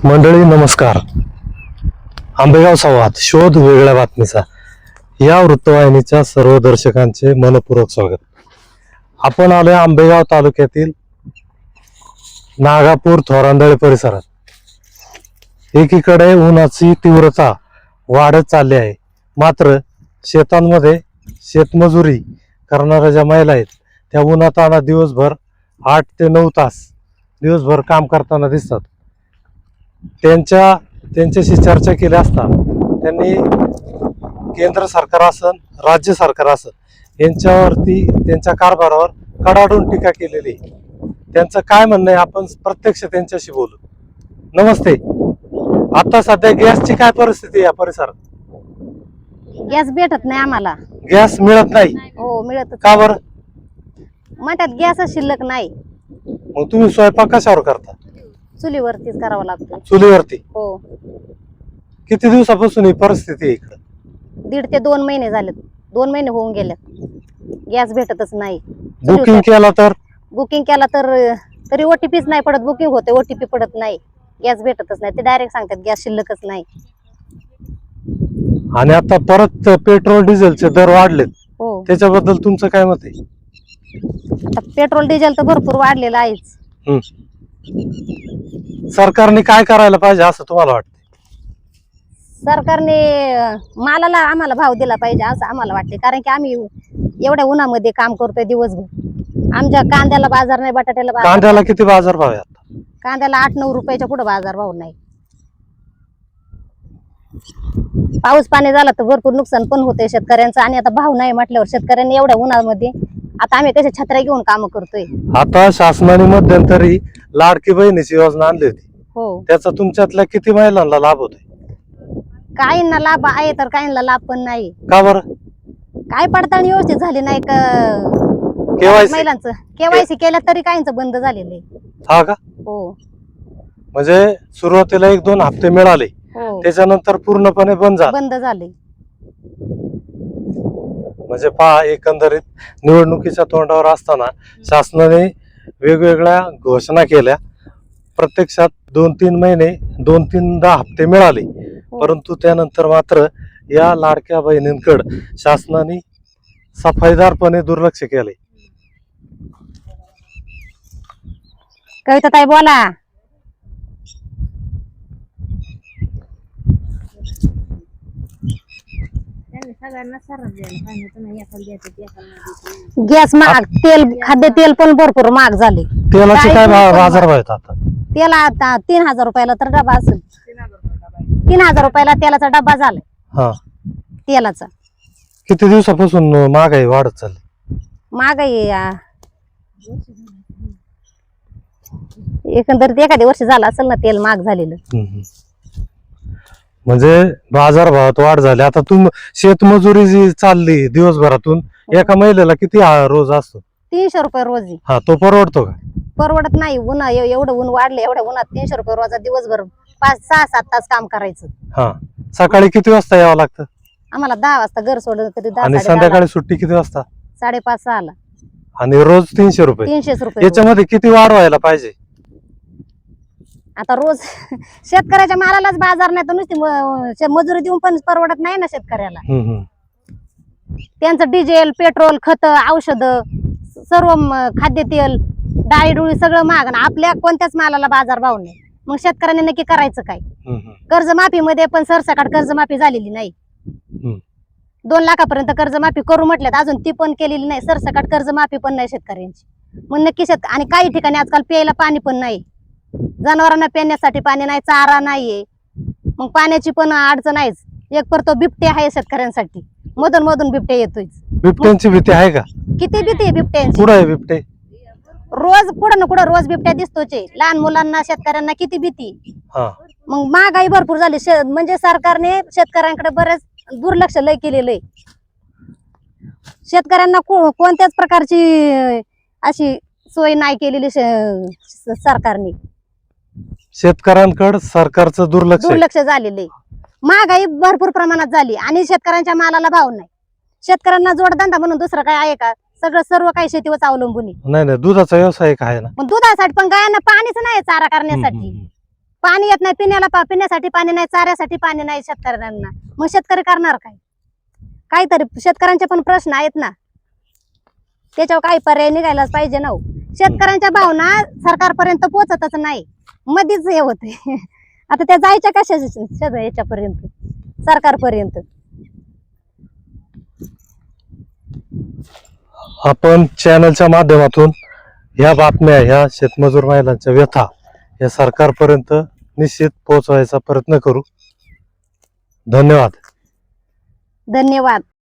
मंडळी नमस्कार. आंबेगाव संवाद शोध वेगळ्या बातमीचा या वृत्तवाहिनीच्या सर्व दर्शकांचे मनपूर्वक स्वागत. आपण आलोय आंबेगाव तालुक्यातील नागापूर थोरांदळे परिसरात. एकीकडे उन्हाची तीव्रता वाढत चालली आहे, मात्र शेतांमध्ये शेतमजुरी करणाऱ्या ज्या महिला आहेत त्या उन्हातान्हात दिवसभर 8 ते 9 तास दिवसभर काम करताना दिसतात. त्यांच्याशी चर्चा केली असता त्यांनी केंद्र सरकार असन राज्य सरकार असन यांच्यावरती त्यांच्या कारभारावर कडाडून टीका केलेली. त्यांचं काय म्हणणं आहे आपण प्रत्यक्ष त्यांच्याशी बोलू. नमस्ते. आता सध्या गॅसची काय परिस्थिती या परिसरात? गॅस भेटत नाही आम्हाला. गॅस मिळत नाही? हो मिळत. का बरं? म्हणतात गॅस शिल्लक नाही. मग तुम्ही स्वयंपाक कशावर करता? चुलीवरतीच करावं लागतं. चुलीवरती? हो. किती दिवसापासून ही परिस्थिती आहे इकडे? 1.5 ते 2 महिने झालेत. 2 महिने होऊन गेलेत. गॅस भेटतच नाही. बुकिंग केला तर? बुकिंग केला तर तरी ओटीपीच नाही पडत. बुकिंग होते ओटीपी पडत नाही. गॅस भेटतच नाही. ते डायरेक्ट सांगतात गॅस शिल्लकच नाही. आणि आता परत पेट्रोल डिझेलचे दर वाढलेत. हो. त्याच्याबद्दल तुमचं काय मत आहे? आता पेट्रोल डिझेल तर भरपूर वाढलेलं आहेच. सरकारने काय करायला पाहिजे असं तुम्हाला वाटतं? सरकारने मालाला आम्हाला भाव दिला पाहिजे असं आम्हाला वाटते. कारण की आम्ही एवढ्या उन्हामध्ये काम करतोय दिवसभर. आमच्या कांद्याला बाजार नाही, बटाट्याला बाजार. कांद्याला किती बाजार भाव आहे आता? कांद्याला 8-9 रुपयाच्या पुढे बाजार भाव नाही. पाऊस पाणी झाला तर भरपूर नुकसान पण होते शेतकऱ्यांचं. आणि आता भाव नाही म्हटल्यावर शेतकऱ्यांनी एवढ्या उन्हामध्ये आता आम्ही कसे छत्र्या घेऊन काम करतोय. आता शासनाने मध्यंतरी लाडकी बहिणीची योजना आणली होती. हो. त्याचा तुमच्यातल्या किती महिलांना लाभ होतोय? काहींना लाभ आहे तर काहींना लाभ पण नाही. का बरं? काय पडताळणी व्यवस्थित झाली नाही का केवायसी? महिलांचं केवायसी केल्या तरी काहींचं बंद झालेलं आहे. हा का? हो. म्हणजे सुरुवातीला 1-2 हप्ते मिळाले, हो. त्याच्यानंतर पूर्णपणे बंद झाले. म्हणजे पहा, एकंदरीत निवडणुकीच्या तोंडावर असताना शासनाने वेगवेगळ्या घोषणा केल्या. प्रत्यक्षात 2-3 महिने 2-3दा हप्ते मिळाले, परंतु त्यानंतर मात्र या लाडक्या बहिणींकडे शासनाने सफाईदारपणे दुर्लक्ष केले. कविता ताई बोला. गॅस महाग, तेल खाद्य तेल पण भरपूर महाग झाले. तेलाचे काय बाजार भाव आहेत आता? तेल आता 3000 रुपयाला तर डबा असेल. 3000 रुपयाला तेलाचा डबा झाला. हा. तेलाचा किती दिवसापासून महागाई वाढत चालली? महागाई एकंदरीत एखाद्या वर्ष झालं असेल ना तेल महाग झालेलं. म्हणजे बाजारभावात वाढ झाली. आता शेतमजुरी जी चालली दिवसभरातून एका महिलेला किती रोज असतो? 300 रुपये रोज. हा, तो परवडतो का? परवडत नाही. उन्हा एवढं ऊन वाढले, एवढ्या उन्हात 300 रुपये रोजा दिवसभर 5-6-7 तास काम करायचं. हा. सकाळी किती वाजता यावं लागतं? आम्हाला 10 वाजता घर सोडलं तरी 10. आणि संध्याकाळी सुट्टी किती वाजता? 5:30-6ला. आणि रोज 300 रुपये. 300 रुपये. याच्यामध्ये किती वाढ व्हायला पाहिजे? आता रोज शेतकऱ्याच्या मालालाच बाजार नाही तर नुसती मजुरी देऊन पण परवडत नाही ना शेतकऱ्याला. त्यांचं डिझेल, पेट्रोल, खत, औषध, सर्व खाद्यतेल, डाळी डुळी सगळं महाग. आपल्या कोणत्याच मालाला बाजार भाव नाही. मग शेतकऱ्यांनी नक्की करायचं काय? कर्जमाफीमध्ये पण सरसकट कर्जमाफी झालेली नाही. 2 लाखापर्यंत कर्जमाफी करू म्हटल्यात, अजून ती पण केलेली नाही. सरसकट कर्जमाफी पण नाही शेतकऱ्यांची. मग नक्की आणि काही ठिकाणी आजकाल प्यायला पाणी पण नाही. जनावरांना पिण्यासाठी पाणी नाही, चारा नाहीये. मग पाण्याची पण अडचण आहेच. एक परतो बिबटे आहे शेतकऱ्यांसाठी. मधून मधून बिबटे येतोय. बिबट्यांची भीती आहे का? किती भीती आहे बिबट्यांची. कुठं आहे बिबटे? रोज कुठं ना कुठं रोज बिबट्या दिसतोच. लहान मुलांना शेतकऱ्यांना किती भीती. मग महागाई भरपूर झाली. म्हणजे सरकारने शेतकऱ्यांकडे बरेच दुर्लक्ष लय केलेलं आहे. शेतकऱ्यांना कोणत्याच प्रकारची अशी सोय नाही केलेली सरकारने. शेतकऱ्यांकडे सरकारचं दुर्लक्ष झालेलं आहे. महागाई भरपूर प्रमाणात झाली आणि शेतकऱ्यांच्या मालाला भाव नाही. शेतकऱ्यांना जोडधंदा म्हणून दुसरं काय आहे का? सर्व काही शेतीवर अवलंबून आहे. नाही, दुधाचा व्यवसाय आहे ना. मग दुधासाठी पण गायांना पाणीच नाही चारा करण्यासाठी. पाणी येत नाही पिण्याला, पिण्यासाठी पाणी नाही, चाऱ्यासाठी पाणी नाही शेतकऱ्यांना, मग शेतकरी करणार काय? काहीतरी शेतकऱ्यांचे पण प्रश्न आहेत ना, त्याच्यावर काही पर्याय निघायलाच पाहिजे ना हो. शेतकऱ्यांच्या भावना सरकारपर्यंत पोहोचतच नाही, मध्येच हे होते. आता त्या जायच्या कशा याच्यापर्यंत, सरकारपर्यंत? आपण चॅनलच्या माध्यमातून ह्या बातम्या, ह्या शेतमजूर महिलांच्या व्यथा या सरकारपर्यंत निश्चित पोहोचवायचा प्रयत्न करू. धन्यवाद. धन्यवाद.